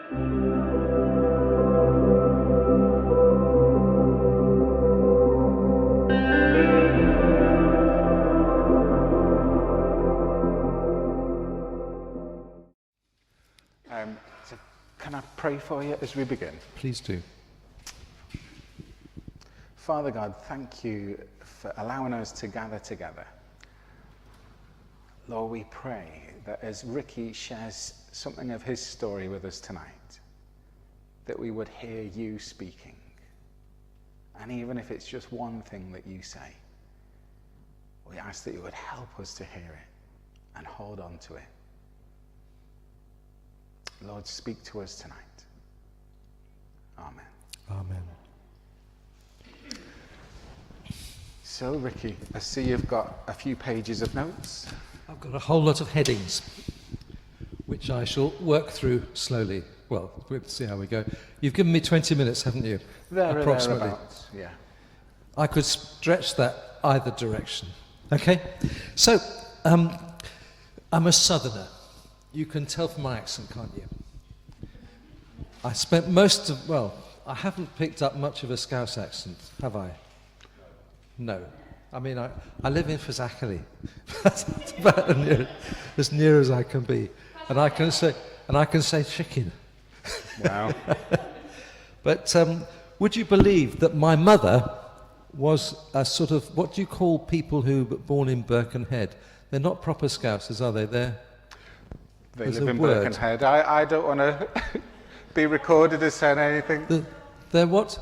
So can I pray for you as we begin? Please do. Father God, thank you for allowing us to gather together. Lord, we pray that as Ricky shares something of his story with us tonight, that we would hear you speaking. And even if it's just one thing that you say, we ask that you would help us to hear it and hold on to it. Lord, speak to us tonight. Amen. Amen. So, Ricky, I see you've got a few pages of notes. I've got a whole lot of headings, which I shall work through slowly. Well, we'll see how we go. You've given me 20 minutes, haven't you? Approximately. Thereabouts, yeah. I could stretch that either direction. Okay? So, I'm a southerner. You can tell from my accent, can't you? I spent I haven't picked up much of a Scouse accent, have I? No. I mean, I live in Fazakerley. That's about as near as I can be. And I can say chicken. Wow. But would you believe that my mother was a sort of, what do you call people who were born in Birkenhead? They're not proper Scousers, are they? They live in Birkenhead. I don't want to be recorded as saying anything. They're what?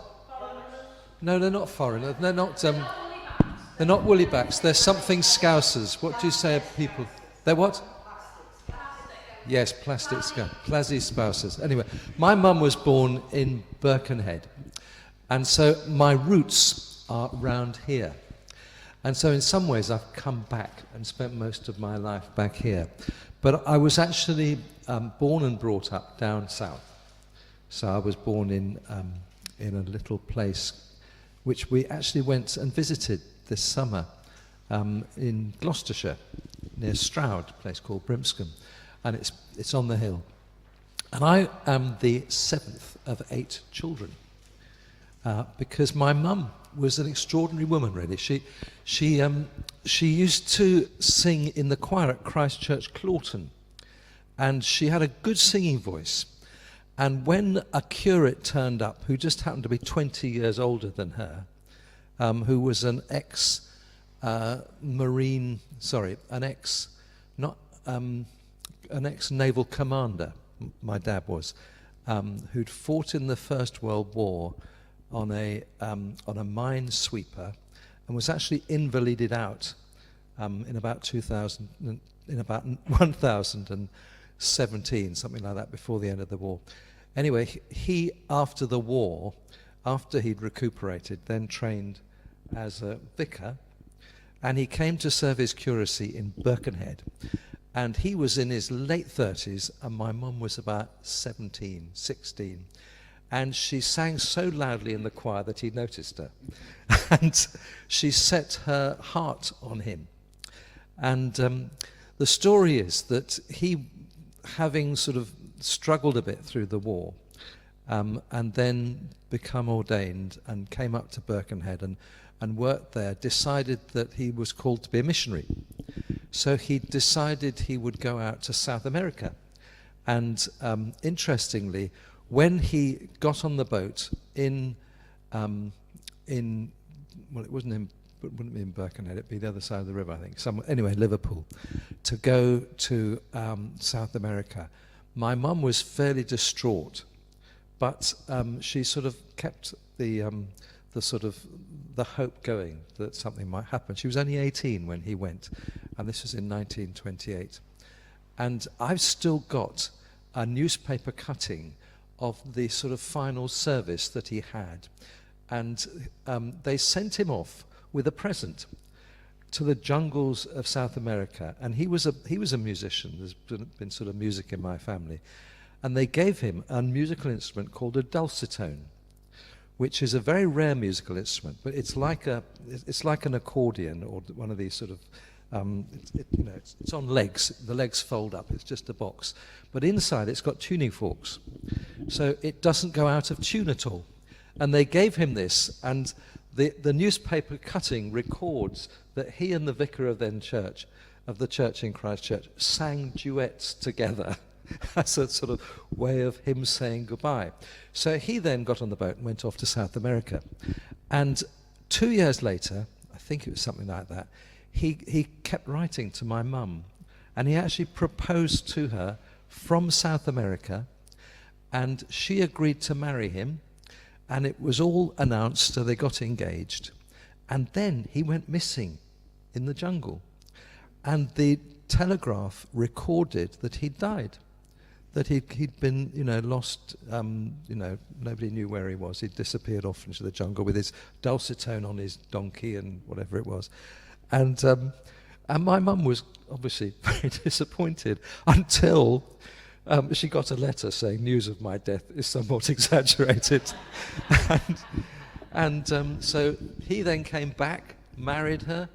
No, they're not foreign. They're not woolly-backs. They're something Scousers. What do you say of people? They're what? Yes, plasty spouses. Anyway, my mum was born in Birkenhead. And so my roots are round here. And so in some ways I've come back and spent most of my life back here. But I was actually born and brought up down south. So I was born in a little place which we actually went and visited this summer in Gloucestershire, near Stroud, a place called Brimscombe. And it's on the hill. And I am the seventh of 8 children. Because my mum was an extraordinary woman, really. She used to sing in the choir at Christ Church Clawton, and she had a good singing voice. And when a curate turned up, who just happened to be 20 years older than her, who was an ex-naval commander, my dad was, who'd fought in the First World War on a minesweeper, and was actually invalided out in about 1017, something like that, before the end of the war. Anyway, he, after the war, after he'd recuperated, then trained as a vicar, and he came to serve his curacy in Birkenhead. And he was in his late 30s, and my mum was about 17, 16. And she sang so loudly in the choir that he noticed her. And she set her heart on him. And the story is that he, having sort of struggled a bit through the war, and then become ordained and came up to Birkenhead and worked there, decided that he was called to be a missionary. So he decided he would go out to South America. And interestingly, when he got on the boat it wouldn't be in Birkenhead, it'd be the other side of the river, I think. Anyway, Liverpool, to go to South America. My mum was fairly distraught, but she sort of kept the hope going that something might happen. She was only 18 when he went, and this was in 1928. And I've still got a newspaper cutting of the sort of final service that he had. And they sent him off with a present to the jungles of South America. And he was a musician. There's been sort of music in my family. And they gave him a musical instrument called a dulcitone, which is a very rare musical instrument, but it's like an accordion or one of these sort of, it's on legs. The legs fold up. It's just a box, but inside it's got tuning forks, so it doesn't go out of tune at all. And they gave him this, and the newspaper cutting records that he and the vicar of the church in Christchurch, sang duets together as a sort of way of him saying goodbye. So he then got on the boat and went off to South America. And 2 years later, I think it was something like that, he kept writing to my mum, and he actually proposed to her from South America, and she agreed to marry him, and it was all announced, so they got engaged. And then he went missing in the jungle, and the Telegraph recorded that he'd died, that he'd been, lost, nobody knew where he was. He'd disappeared off into the jungle with his dulcet tone on his donkey and whatever it was. And my mum was obviously very disappointed until she got a letter saying news of my death is somewhat exaggerated. So he then came back, married her.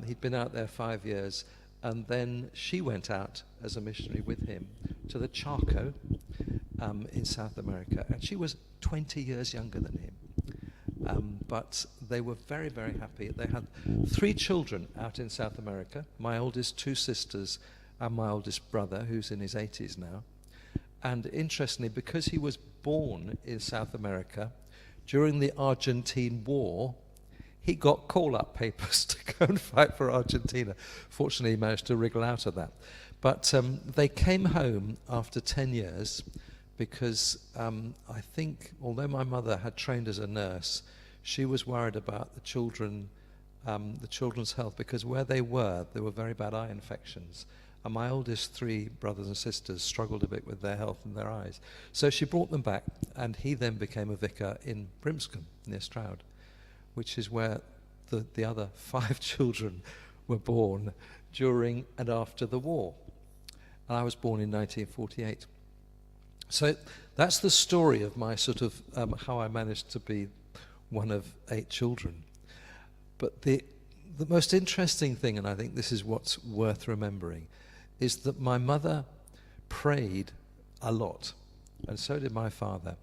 He'd been out there 5 years, and then she went out as a missionary with him to the Chaco in South America, and she was 20 years younger than him. But they were very, very happy. They had 3 children out in South America, my oldest 2 sisters and my oldest brother, who's in his 80s now. And interestingly, because he was born in South America during the Argentine War, he got call-up papers to go and fight for Argentina. Fortunately, he managed to wriggle out of that. But they came home after 10 years because I think, although my mother had trained as a nurse, she was worried about the children's health, because where they were, there were very bad eye infections. And my oldest 3 brothers and sisters struggled a bit with their health and their eyes. So she brought them back, and he then became a vicar in Brimscombe, near Stroud, which is where the other 5 children were born during and after the war. And I was born in 1948. So that's the story of my sort of how I managed to be one of 8 children. But the most interesting thing, and I think this is what's worth remembering, is that my mother prayed a lot, and so did my father.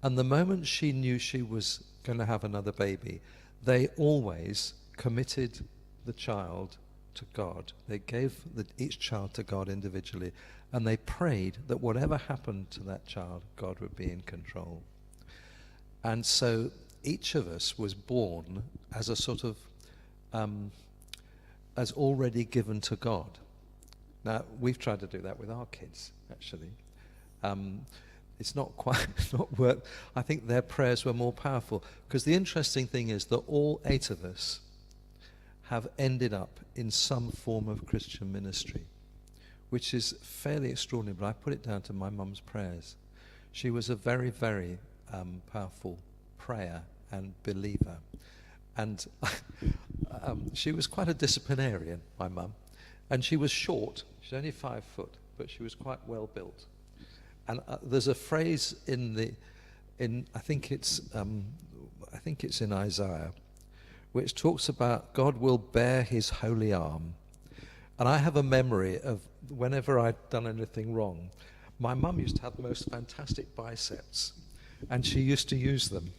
And the moment she knew she was going to have another baby, they always committed the child to God. They gave each child to God individually, and they prayed that whatever happened to that child, God would be in control. And so each of us was born as a sort of as already given to God. Now, we've tried to do that with our kids, actually. It's not worked. I think their prayers were more powerful, because the interesting thing is that all 8 of us have ended up in some form of Christian ministry, which is fairly extraordinary, but I put it down to my mum's prayers. She was a very, very powerful prayer and believer. And she was quite a disciplinarian, my mum. And she was short. She's only 5 foot, but she was quite well built. And there's a phrase I think it's in Isaiah, which talks about God will bear his holy arm. And I have a memory of whenever I'd done anything wrong, my mum used to have the most fantastic biceps, and she used to use them.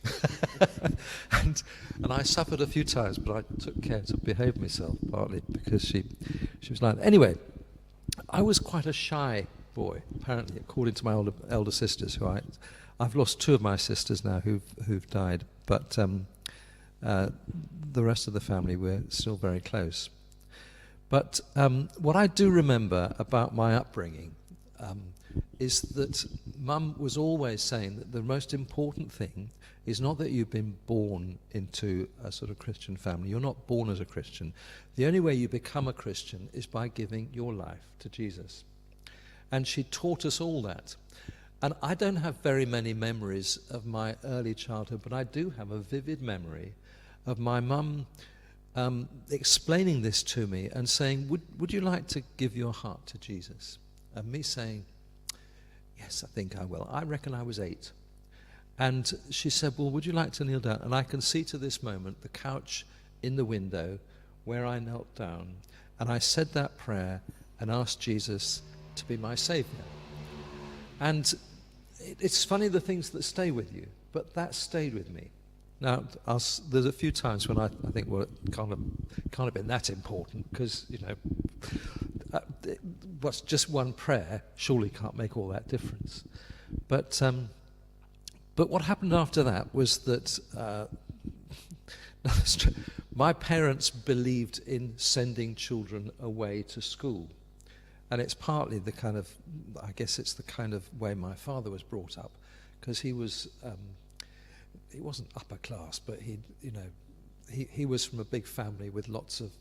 and I suffered a few times, but I took care to behave myself, partly because she was like that. Anyway, I was quite a shy boy, apparently, according to my elder sisters, who I've lost 2 of my sisters now who've died, but the rest of the family, we're still very close. But what I do remember about my upbringing is that Mum was always saying that the most important thing is not that you've been born into a sort of Christian family. You're not born as a Christian. The only way you become a Christian is by giving your life to Jesus. And she taught us all that. And I don't have very many memories of my early childhood, but I do have a vivid memory of my mum explaining this to me and saying, would you like to give your heart to Jesus? And me saying, yes, I think I will. I reckon I was 8. And she said, well, would you like to kneel down? And I can see to this moment the couch in the window where I knelt down. And I said that prayer and asked Jesus to be my Saviour. And it's funny the things that stay with you, but that stayed with me. Now, there's a few times when I think, well, it can't have been that important, because, what's just one prayer surely can't make all that difference. But what happened after that was that my parents believed in sending children away to school. And it's partly I guess it's the kind of way my father was brought up, because he wasn't upper class, but he was from a big family with lots of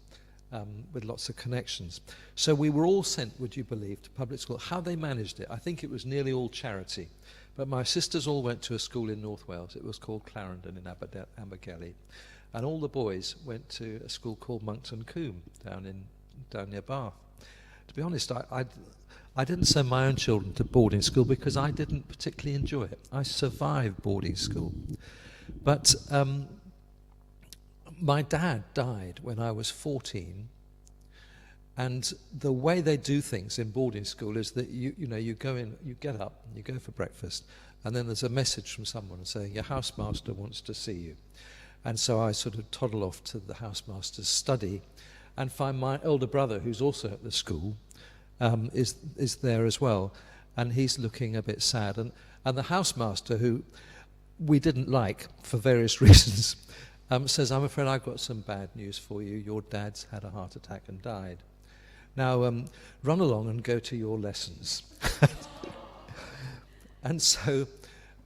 connections. So we were all sent, would you believe, to public school. How they managed it, I think it was nearly all charity. But my sisters all went to a school in North Wales. It was called Clarendon in Abergele. And all the boys went to a school called Monkton Combe down near Bath. To be honest, I didn't send my own children to boarding school because I didn't particularly enjoy it. I survived boarding school. But my dad died when I was 14, and the way they do things in boarding school is that you go in, you get up, you go for breakfast, and then there's a message from someone saying your housemaster wants to see you. And so I sort of toddle off to the housemaster's study and find my elder brother, who's also at the school, is there as well, and he's looking a bit sad. And the housemaster, who we didn't like for various reasons, says, "I'm afraid I've got some bad news for you. Your dad's had a heart attack and died. Now run along and go to your lessons." And so,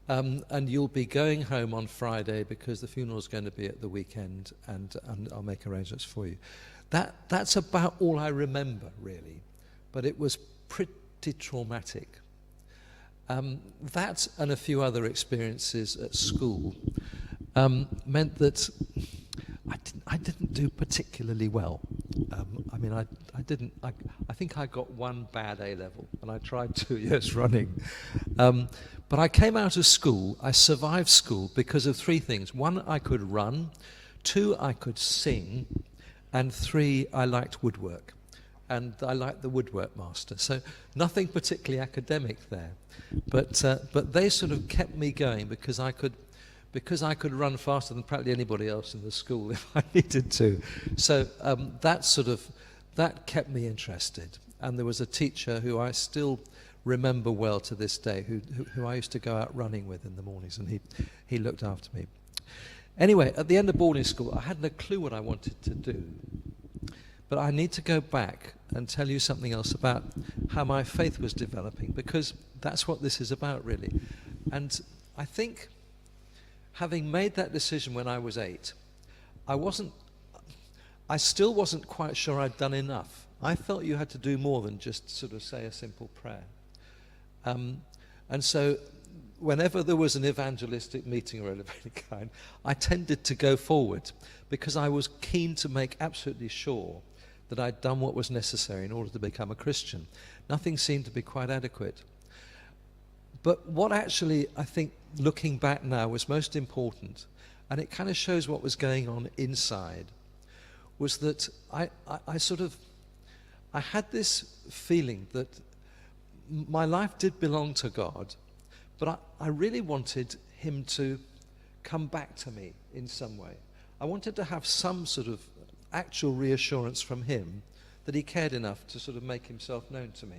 and you'll be going home on Friday because the funeral's going to be at the weekend, and I'll make arrangements for you. That's about all I remember, really. But it was pretty traumatic. That and a few other experiences at school meant that I didn't do particularly well. I think I got one bad A level, and I tried 2 years running. But I came out of school, I survived school because of 3 things. 1, I could run. 2, I could sing. And 3, I liked woodwork. And I liked the woodwork master. So nothing particularly academic there. But they sort of kept me going because I could run faster than practically anybody else in the school if I needed to. So that kept me interested. And there was a teacher who I still remember well to this day, who I used to go out running with in the mornings, and he looked after me. Anyway, at the end of boarding school, I hadn't a clue what I wanted to do. But I need to go back and tell you something else about how my faith was developing, because that's what this is about, really. And I think, having made that decision when I was 8, I still wasn't quite sure I'd done enough. I felt you had to do more than just sort of say a simple prayer. And so whenever there was an evangelistic meeting or of any kind, I tended to go forward because I was keen to make absolutely sure that I'd done what was necessary in order to become a Christian. Nothing seemed to be quite adequate. But what actually, I think, looking back now, was most important, and it kind of shows what was going on inside, was that I had this feeling that my life did belong to God, but I really wanted him to come back to me in some way. I wanted to have some sort of actual reassurance from him that he cared enough to sort of make himself known to me.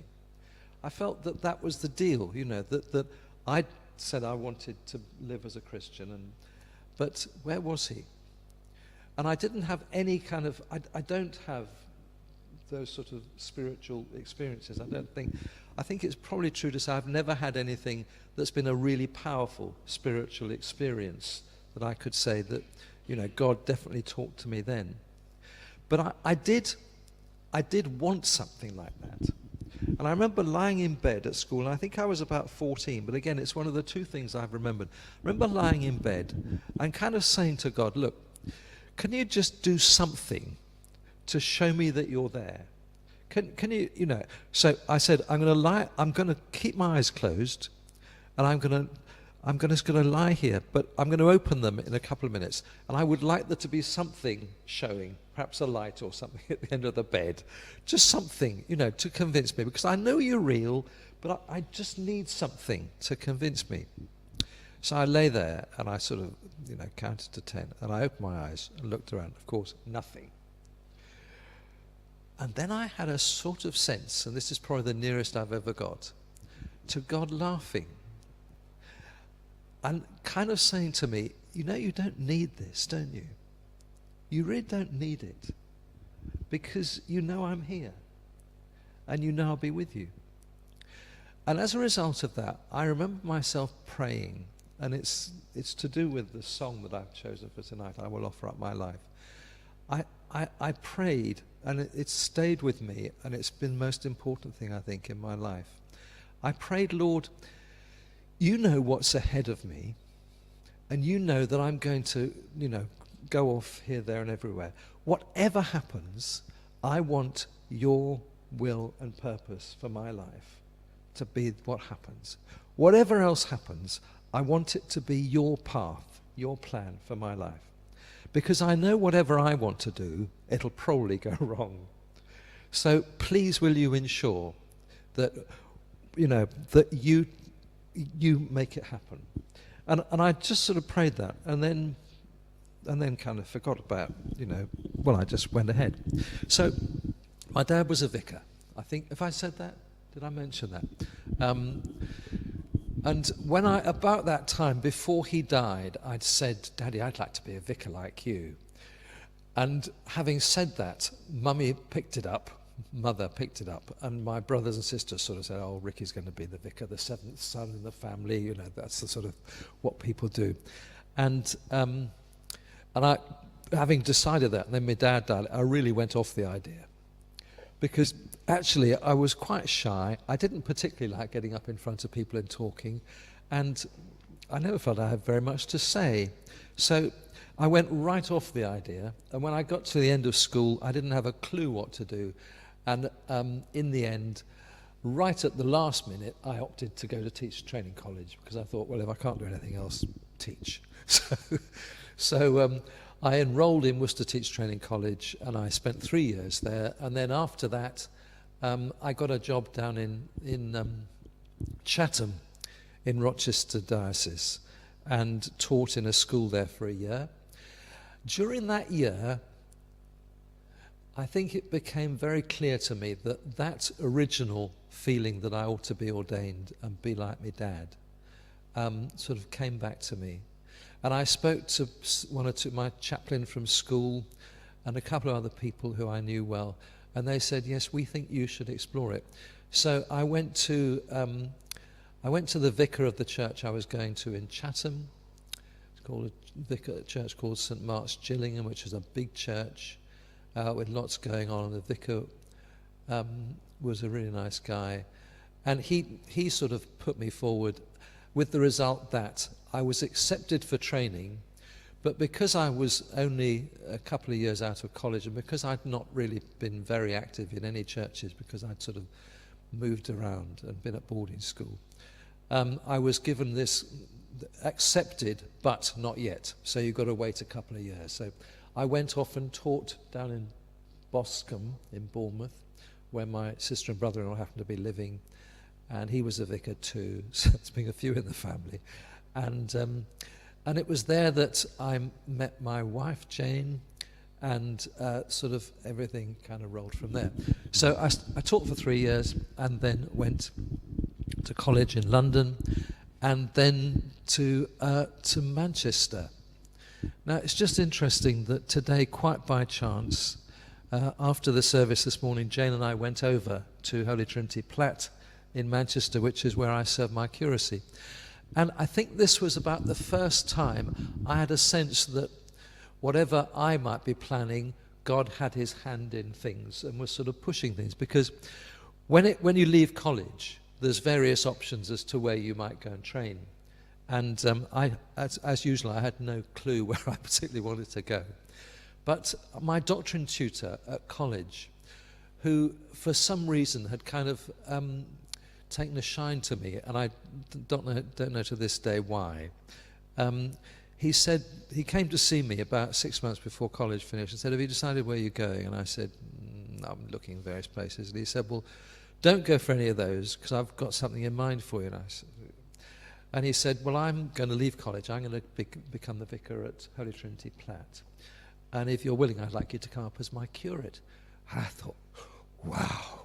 I felt that was the deal, that I said I wanted to live as a Christian, but where was he? And I didn't have any kind of, I don't have those sort of spiritual experiences. I think it's probably true to say I've never had anything that's been a really powerful spiritual experience that I could say that, God definitely talked to me then. But I did want something like that. And I remember lying in bed at school, and I think I was about 14, but again, it's one of the 2 things I've remembered. I remember lying in bed and kind of saying to God, look, can you just do something to show me that you're there? Can you, So I said, I'm going to keep my eyes closed, and I'm just going to lie here, but I'm going to open them in a couple of minutes, and I would like there to be something showing, perhaps a light or something at the end of the bed, just something, to convince me, because I know you're real, but I just need something to convince me. So I lay there and I sort of, counted to 10, and I opened my eyes and looked around. Of course, nothing. And then I had a sort of sense, and this is probably the nearest I've ever got, to God laughing and kind of saying to me, you don't need this, don't you? You really don't need it, because I'm here and I'll be with you. And as a result of that, I remember myself praying, and it's to do with the song that I've chosen for tonight, I Will Offer Up My Life. I prayed, and it stayed with me, and it's been the most important thing, I think, in my life. I prayed, Lord, you know what's ahead of me, and you know that I'm going to, go off here, there, and everywhere. Whatever happens, I want your will and purpose for my life to be what happens. Whatever else happens, I want it to be your path, your plan for my life. Because I know whatever I want to do, it'll probably go wrong. So please will you ensure that, that you make it happen. And I just sort of prayed that, and then kind of forgot about, I just went ahead. So my dad was a vicar. I think, if I said that, did I mention that? And when about that time, before he died, I'd said, Daddy, I'd like to be a vicar like you. And having said that, Mummy picked it up, Mother picked it up, and my brothers and sisters sort of said, oh, Ricky's going to be the vicar, the seventh son in the family, that's the sort of what people do. And I, having decided that, and then my dad died, I really went off the idea. Because actually I was quite shy. I didn't particularly like getting up in front of people and talking, and I never felt I had very much to say. So I went right off the idea, and when I got to the end of school, I didn't have a clue what to do. And in the end, right at the last minute, I opted to go to teacher training college, because I thought, well, if I can't do anything else, teach. So I enrolled in Worcester Teacher Training College, and I spent 3 years there. And then after that, I got a job down in Chatham, in Rochester Diocese, and taught in a school there for a year. During that year, I think it became very clear to me that that original feeling that I ought to be ordained and be like my dad sort of came back to me. And I spoke to one or two, my chaplain from school and a couple of other people who I knew well, and they said, yes, we think you should explore it. So I went to the vicar of the church I was going to in Chatham. It's called a church called St. Mark's Gillingham, which is a big church with lots going on. And the vicar was a really nice guy. And he sort of put me forward with the result that I was accepted for training, but because I was only a couple of years out of college, and because I'd not really been very active in any churches, because I'd sort of moved around and been at boarding school, I was given this accepted, but not yet. So you've got to wait a couple of years. So I went off and taught down in Boscombe in Bournemouth, where my sister and brother-in-law happened to be living, and he was a vicar too, so there's been a few in the family. And it was there that I met my wife, Jane, and sort of everything kind of rolled from there. So I taught for 3 years, and then went to college in London, and then to Manchester. Now, it's just interesting that today, quite by chance, after the service this morning, Jane and I went over to Holy Trinity Platt in Manchester, which is where I serve my curacy. And I think this was about the first time I had a sense that whatever I might be planning, God had his hand in things and was sort of pushing things. Because when you leave college, there's various options as to where you might go and train. And as usual, I had no clue where I particularly wanted to go. But my doctrine tutor at college, who for some reason had kind of taken a shine to me, and I don't know to this day why, he said, he came to see me about 6 months before college finished and said, have you decided where you're going? And I said, I'm looking in various places. And he said, well, don't go for any of those because I've got something in mind for you. And he said, well, I'm going to leave college. I'm going to become the vicar at Holy Trinity Platt. And if you're willing, I'd like you to come up as my curate. And I thought, wow.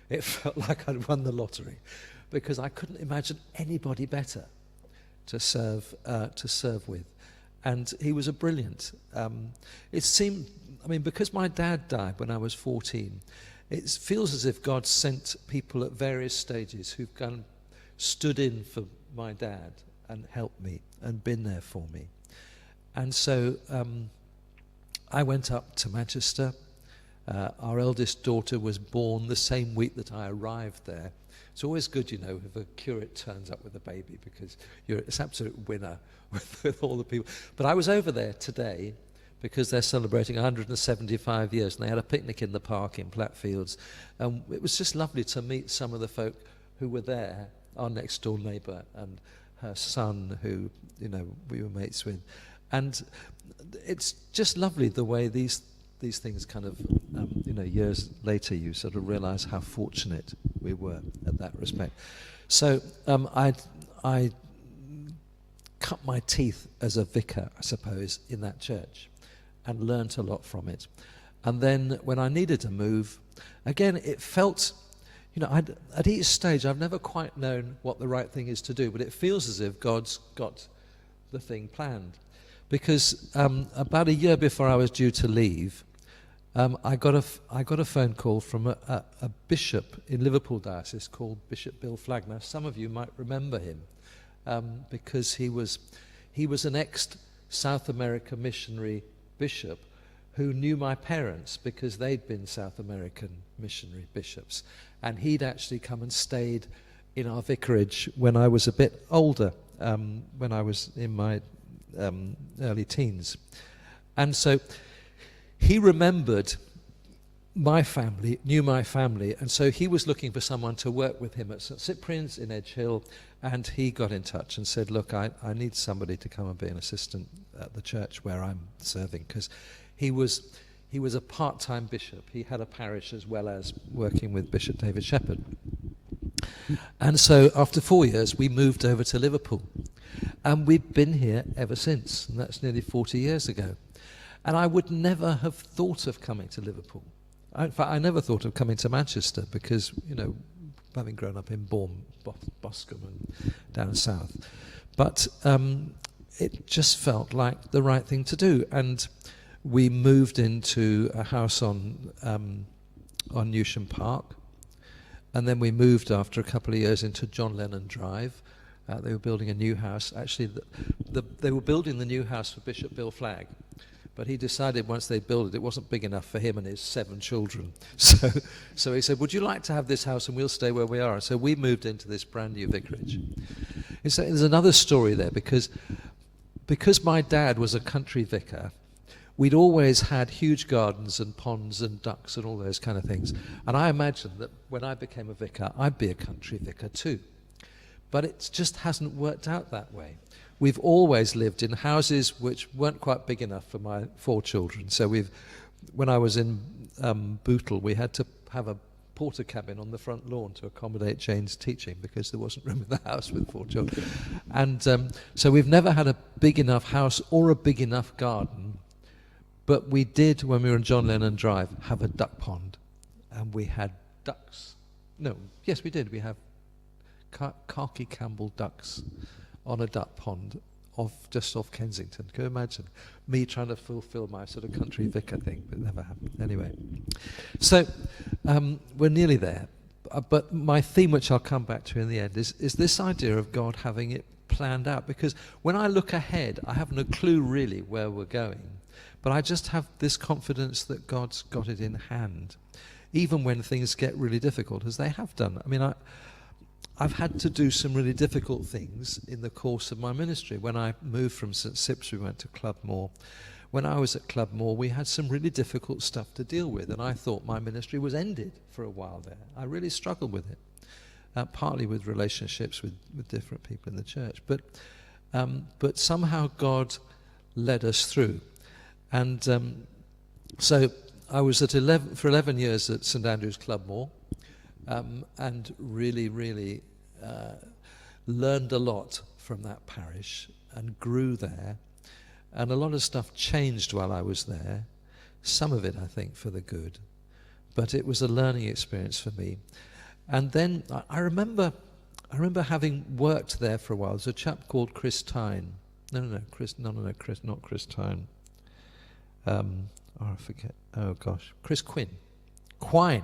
It felt like I'd won the lottery because I couldn't imagine anybody better to serve with. And he was a brilliant. It seemed, because my dad died when I was 14, it feels as if God sent people at various stages who've stood in for my dad and helped me and been there for me. And so I went up to Manchester. Our eldest daughter was born the same week that I arrived there. It's always good, if a curate turns up with a baby because it's an absolute winner with all the people. But I was over there today because they're celebrating 175 years and they had a picnic in the park in Plattfields. And it was just lovely to meet some of the folk who were there, our next door neighbour and her son who, we were mates with. And it's just lovely the way these things kind of, years later you sort of realise how fortunate we were at that respect. So I cut my teeth as a vicar, I suppose, in that church and learnt a lot from it. And then when I needed to move, again, it felt, at each stage I've never quite known what the right thing is to do, but it feels as if God's got the thing planned. Because about a year before I was due to leave, I got a phone call from a bishop in Liverpool diocese called Bishop Bill Flagg. Now, some of you might remember him because he was an ex-South America missionary bishop who knew my parents because they'd been South American missionary bishops, and he'd actually come and stayed in our vicarage when I was a bit older, when I was in my early teens, and so. He remembered my family, knew my family, and so he was looking for someone to work with him at St Cyprian's in Edge Hill, and he got in touch and said, look, I need somebody to come and be an assistant at the church where I'm serving, because he was a part-time bishop. He had a parish as well as working with Bishop David Shepherd. And so after 4 years, we moved over to Liverpool, and we've been here ever since, and that's nearly 40 years ago. And I would never have thought of coming to Liverpool. In fact, I never thought of coming to Manchester because, having grown up in Bourne, Boscombe and down south. But it just felt like the right thing to do. And we moved into a house on Newsham Park. And then we moved after a couple of years into John Lennon Drive. They were building a new house. Actually, they were building the new house for Bishop Bill Flagg. But he decided once they built it wasn't big enough for him and his 7 children. So he said, would you like to have this house and we'll stay where we are? And so we moved into this brand new vicarage. There's another story there because my dad was a country vicar, we'd always had huge gardens and ponds and ducks and all those kind of things. And I imagined that when I became a vicar, I'd be a country vicar too. But it just hasn't worked out that way. We've always lived in houses which weren't quite big enough for my 4 children. So when I was in Bootle, we had to have a porter cabin on the front lawn to accommodate Jane's teaching because there wasn't room in the house with 4 children. And so we've never had a big enough house or a big enough garden. But we did, when we were on John Lennon Drive, have a duck pond. And we had ducks. No, yes, we did. We have khaki Campbell ducks on a duck pond just off Kensington. Can you imagine me trying to fulfill my sort of country vicar thing? But it never happened. Anyway, so we're nearly there. But my theme, which I'll come back to in the end, is this idea of God having it planned out. Because when I look ahead, I have no clue really where we're going. But I just have this confidence that God's got it in hand, even when things get really difficult, as they have done. I mean, I've had to do some really difficult things in the course of my ministry. When I moved from St Sips, we went to Clubmore. When I was at Clubmore, we had some really difficult stuff to deal with, and I thought my ministry was ended for a while there. I really struggled with it, partly with relationships with different people in the church. But somehow God led us through. And so I was for 11 years at St Andrew's Clubmore. and really, really learned a lot from that parish and grew there. And a lot of stuff changed while I was there. Some of it, I think, for the good. But it was a learning experience for me. And then I remember having worked there for a while. There's a chap called Chris Tyne. Chris, not Chris Tyne. I forget. Oh gosh, Chris Quine.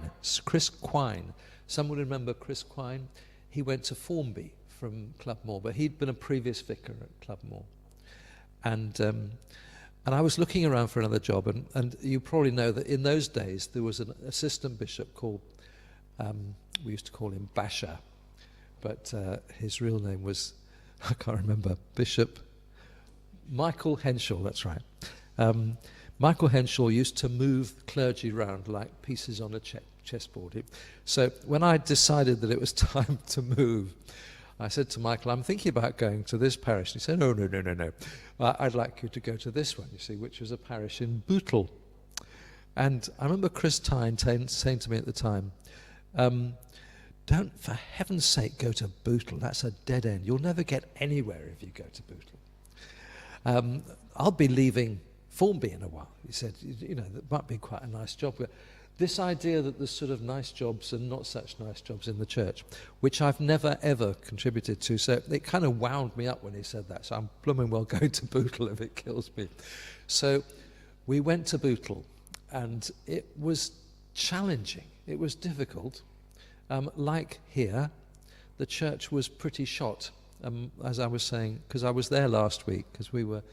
Someone remember Chris Quine? He went to Formby from Clubmoor, but he'd been a previous vicar at Clubmoor. And I was looking around for another job, and you probably know that in those days there was an assistant bishop called, we used to call him Basher, but his real name was, I can't remember, Bishop Michael Henshaw, that's right. Michael Henshaw used to move clergy around like pieces on a chessboard. So when I decided that it was time to move, I said to Michael, I'm thinking about going to this parish. And he said, no. I'd like you to go to this one, you see, which was a parish in Bootle. And I remember Chris Tyne saying to me at the time, don't, for heaven's sake, go to Bootle. That's a dead end. You'll never get anywhere if you go to Bootle. I'll be leaving Formby in a while. He said, that might be quite a nice job. But this idea that there's sort of nice jobs and not such nice jobs in the church, which I've never, ever contributed to. So it kind of wound me up when he said that. So I'm blooming well going to Bootle if it kills me. So we went to Bootle, and it was challenging. It was difficult. Like here, the church was pretty shot, as I was saying, because I was there last week, because we were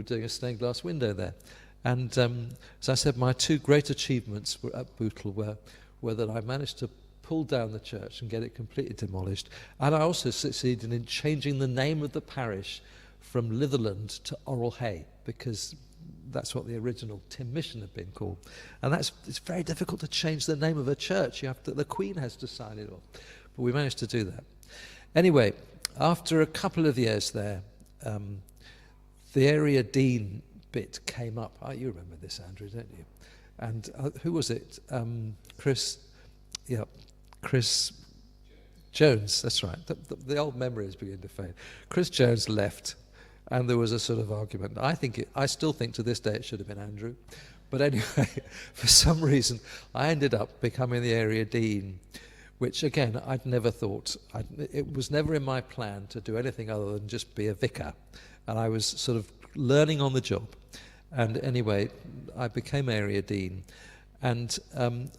doing a stained glass window there. And as I said, my two great achievements were at Bootle were that I managed to pull down the church and get it completely demolished. And I also succeeded in changing the name of the parish from Litherland to Orrell Hay, because that's what the original Tim Mission had been called. And it's very difficult to change the name of a church. The Queen has to sign it off. But we managed to do that. Anyway, after a couple of years there, the area dean bit came up. You remember this, Andrew, don't you? And who was it? Chris Jones, that's right. The old memories begin to fade. Chris Jones left, and there was a sort of argument. I still think to this day it should have been Andrew. But anyway, for some reason, I ended up becoming the area dean, which again, I'd never thought. It was never in my plan to do anything other than just be a vicar. And I was sort of learning on the job. And anyway, I became area dean. And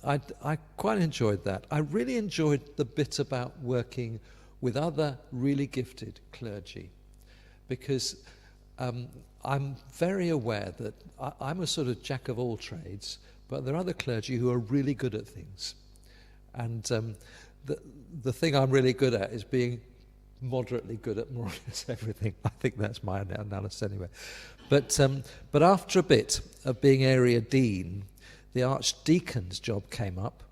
I quite enjoyed that. I really enjoyed the bit about working with other really gifted clergy, because I'm very aware that I'm a sort of jack of all trades, but there are other clergy who are really good at things. And the thing I'm really good at is being moderately good at more or less everything. I think that's my analysis anyway. But after a bit of being area dean, the archdeacon's job came up,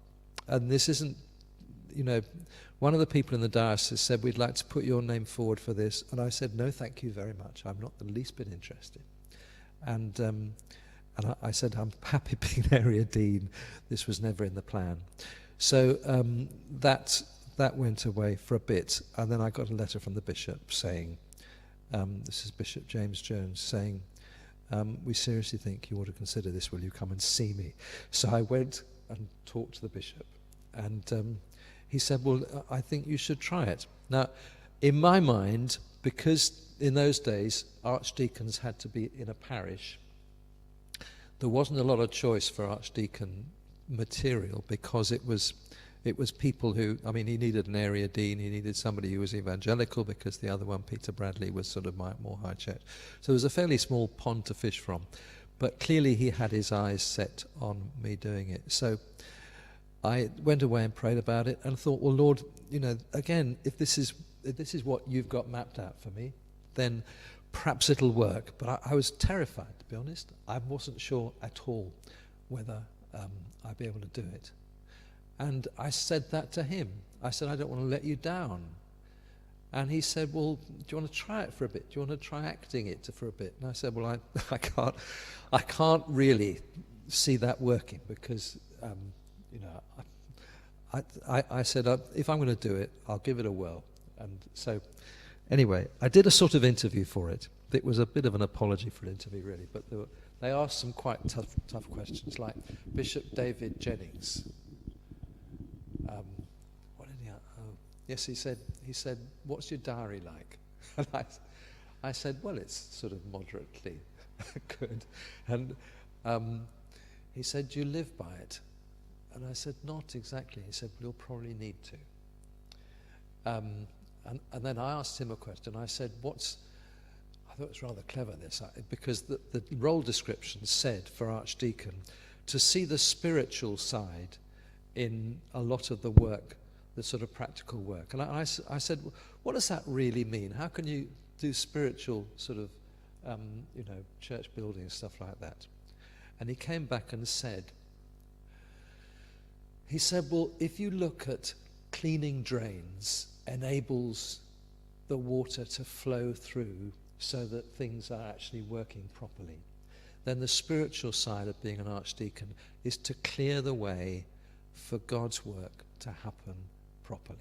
and this isn't, one of the people in the diocese said, we'd like to put your name forward for this, and I said, no, thank you very much. I'm not the least bit interested. And I said, I'm happy being area dean. This was never in the plan. So that went away for a bit, and then I got a letter from the bishop saying, this is Bishop James Jones, saying, we seriously think you ought to consider this. Will you come and see me? So I went and talked to the bishop, and he said, well, I think you should try it. Now, in my mind, because in those days archdeacons had to be in a parish, there wasn't a lot of choice for archdeacon material, because it was people who, he needed an area dean, he needed somebody who was evangelical, because the other one, Peter Bradley, was sort of more high church. So it was a fairly small pond to fish from. But clearly he had his eyes set on me doing it. So I went away and prayed about it and thought, well, Lord, again, if this is what you've got mapped out for me, then perhaps it'll work. But I was terrified, to be honest. I wasn't sure at all whether I'd be able to do it. And I said that to him. I said, I don't want to let you down. And he said, well, do you want to try it for a bit? Do you want to try acting it for a bit? And I said, well, I can't really see that working, because, I said, if I'm going to do it, I'll give it a whirl. And so, anyway, I did a sort of interview for it. It was a bit of an apology for an interview, really, but they asked some quite tough questions, like Bishop David Jennings. What did he? Oh, yes, he said, "What's your diary like?" And I said, "Well, it's sort of moderately good." And he said, "Do you live by it?" And I said, "Not exactly." He said, "Well, you'll probably need to." And then I asked him a question. I said, I thought it was rather clever, this, because the role description said for Archdeacon to see the spiritual side in a lot of the work, the sort of practical work. And I said, what does that really mean? How can you do spiritual sort of, church building and stuff like that? And he came back and said, well, if you look at cleaning drains enables the water to flow through so that things are actually working properly, then the spiritual side of being an archdeacon is to clear the way for God's work to happen properly.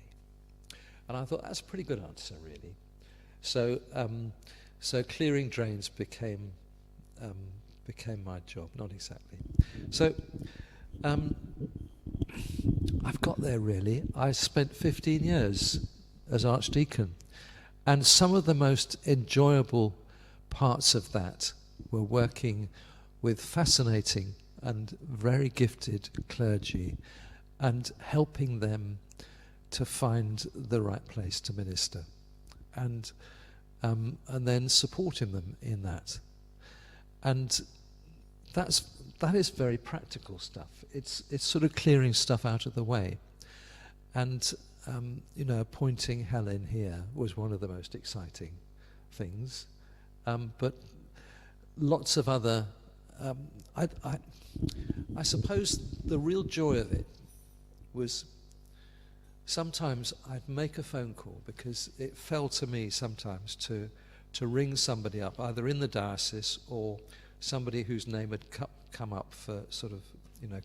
And I thought that's a pretty good answer, really. So clearing drains became my job, not exactly. So I've got there, really. I spent 15 years as archdeacon, and some of the most enjoyable parts of that were working with fascinating and very gifted clergy and helping them to find the right place to minister, and then supporting them in that. And that is very practical stuff. It's sort of clearing stuff out of the way. And appointing Helen here was one of the most exciting things. But lots of other, I suppose the real joy of it was sometimes I'd make a phone call, because it fell to me sometimes to ring somebody up, either in the diocese or somebody whose name had come up for sort of,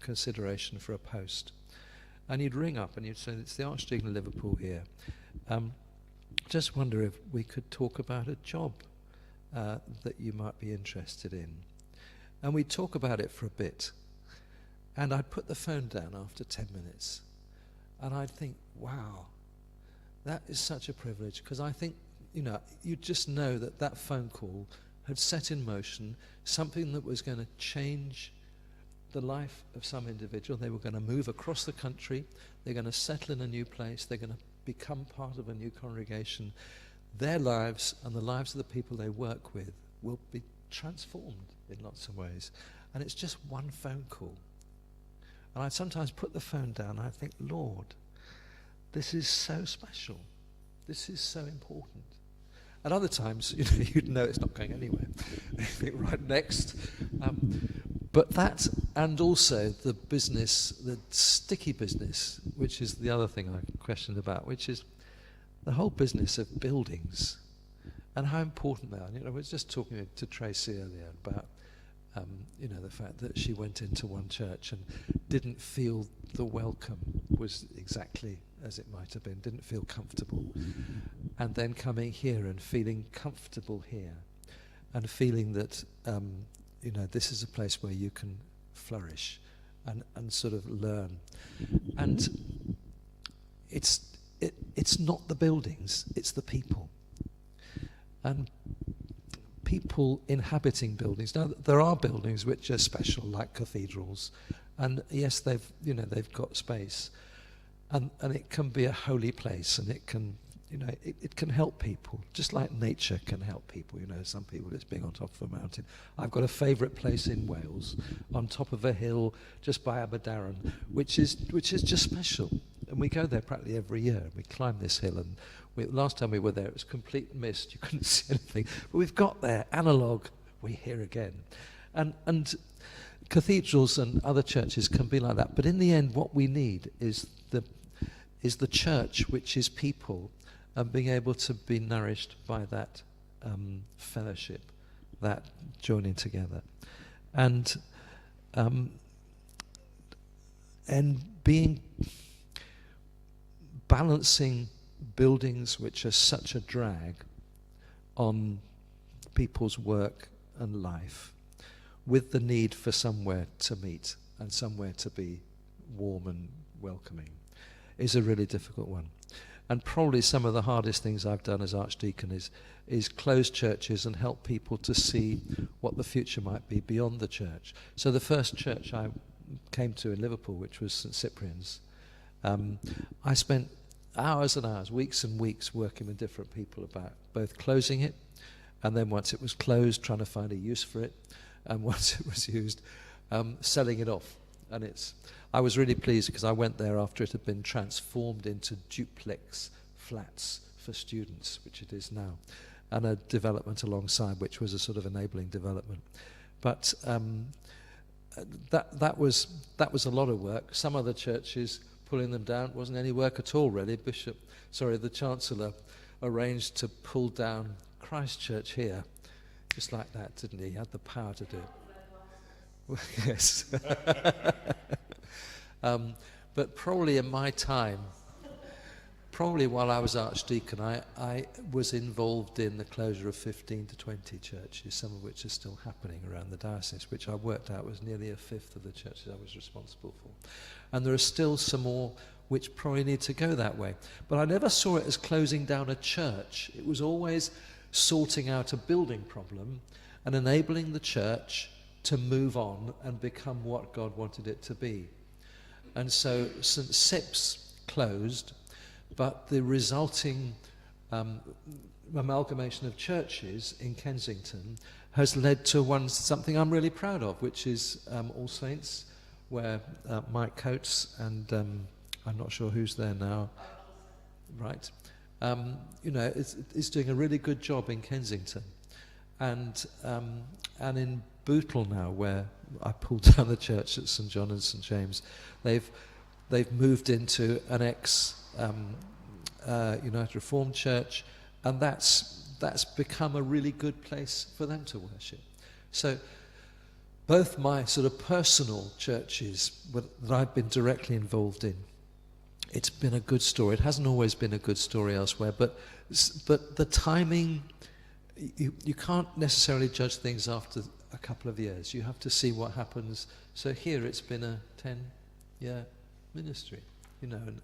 consideration for a post. And you'd ring up and you'd say, "It's the Archdeacon of Liverpool here. Just wonder if we could talk about a job that you might be interested in." And we'd talk about it for a bit. And I'd put the phone down after 10 minutes. And I'd think, wow, that is such a privilege, because I think, you just know that phone call had set in motion something that was going to change the life of some individual. They were going to move across the country. They're going to settle in a new place. They're going to become part of a new congregation. Their lives and the lives of the people they work with will be transformed in lots of ways. And it's just one phone call. And I'd sometimes put the phone down and I'd think, Lord, this is so special. This is so important. At other times, you'd know it's not going anywhere. You think, right, next. But that, and also the business, the sticky business, which is the other thing I questioned about, which is the whole business of buildings and how important they are. I was just talking to Tracy earlier about, the fact that she went into one church and didn't feel the welcome was exactly as it might have been, didn't feel comfortable. And then coming here and feeling comfortable here and feeling that, this is a place where you can flourish and sort of learn. And it's not the buildings, it's the people. And people inhabiting buildings. Now, there are buildings which are special, like cathedrals, and yes, they've got space, and it can be a holy place, and it can, it can help people, just like nature can help people. Some people just being on top of a mountain. I've got a favourite place in Wales, on top of a hill just by Aberdaron, which is just special, and we go there practically every year. We climb this hill, and last time we were there, it was complete mist. You couldn't see anything. But we've got there, analogue, we're here again. And cathedrals and other churches can be like that. But in the end, what we need is the church, which is people, and being able to be nourished by that fellowship, that joining together. And being balancing buildings which are such a drag on people's work and life with the need for somewhere to meet and somewhere to be warm and welcoming is a really difficult one. And probably some of the hardest things I've done as Archdeacon is close churches and help people to see what the future might be beyond the church. So the first church I came to in Liverpool, which was St Cyprian's, I spent hours and hours, weeks and weeks working with different people about both closing it, and then once it was closed, trying to find a use for it, and once it was used, selling it off. And I was really pleased because I went there after it had been transformed into duplex flats for students, which it is now, and a development alongside, which was a sort of enabling development. But that was a lot of work. Some other churches, pulling them down, wasn't any work at all, really. The Chancellor arranged to pull down Christ Church here, just like that, didn't he? He had the power to do it. Yes. But probably in my time, probably while I was Archdeacon, I was involved in the closure of 15 to 20 churches, some of which are still happening around the diocese, which I worked out was nearly a fifth of the churches I was responsible for. And there are still some more which probably need to go that way. But I never saw it as closing down a church. It was always sorting out a building problem and enabling the church to move on and become what God wanted it to be. And so St Sips closed, but the resulting amalgamation of churches in Kensington has led to something I'm really proud of, which is All Saints, where Mike Coates and I'm not sure who's there now, right? Is doing a really good job in Kensington, and in Bootle now, where I pulled down the church at St John and St James, they've moved into an United Reformed Church, and that's become a really good place for them to worship. So both my sort of personal churches that I've been directly involved in, it's been a good story. It hasn't always been a good story elsewhere, but the timing, you can't necessarily judge things after a couple of years. You have to see what happens. So here it's been a 10-year ministry, and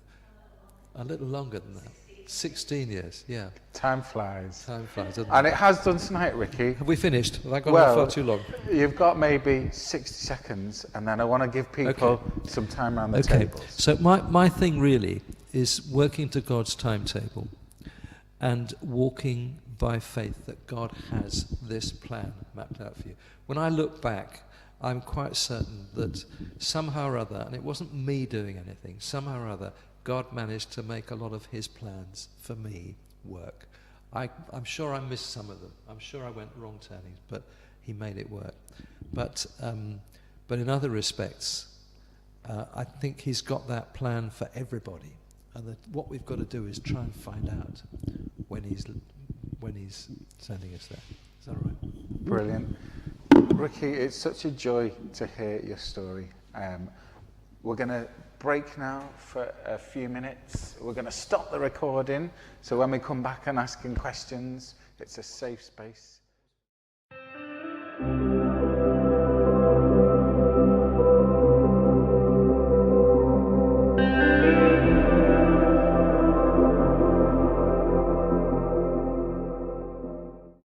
a little longer than that. 16 years, yeah. Time flies. Time flies, doesn't And it? it has done tonight, Ricky. Have we finished? Have I gone on far too long? You've got maybe 60 seconds, and then I want to give people some time around the tables. So my thing really is working to God's timetable and walking by faith that God has this plan mapped out for you. When I look back, I'm quite certain that somehow or other, and it wasn't me doing anything, somehow or other, God managed to make a lot of his plans for me work. I'm sure I missed some of them. I'm sure I went wrong turnings, but he made it work. But in other respects, I think he's got that plan for everybody. And what we've got to do is try and find out when he's sending us there. Is that all right? Brilliant. Ricky, it's such a joy to hear your story. We're going to break now for a few minutes. We're going to stop the recording, so when we come back and asking questions, it's a safe space.